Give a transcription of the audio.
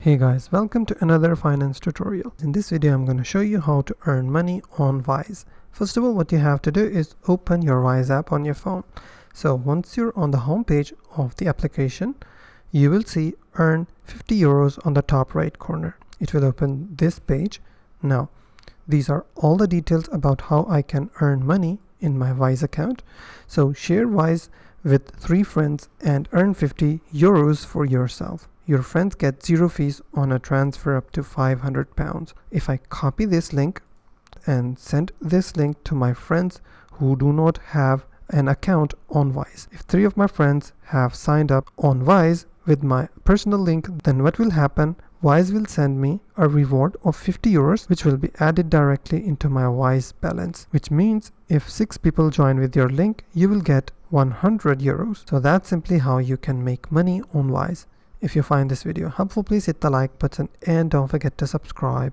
Hey guys, welcome to another finance tutorial. In this video, I'm going to show you how to earn money on Wise. First of all, what you have to do is open your Wise app on your phone. So once you're on the home page of the application, you will see earn 50 euros on the top right corner. It will open this page. Now, these are all the details about how I can earn money in my Wise account. So share Wise with 3 friends and earn 50 euros for yourself. Your friends get 0 fees on a transfer up to £500. If I copy this link and send this link to my friends who do not have an account on Wise. If 3 of my friends have signed up on Wise with my personal link, then what will happen? Wise will send me a reward of 50 euros, which will be added directly into my Wise balance, which means if 6 people join with your link, you will get 100 euros. So that's simply how you can make money on Wise. If you find this video helpful, please hit the like button and don't forget to subscribe.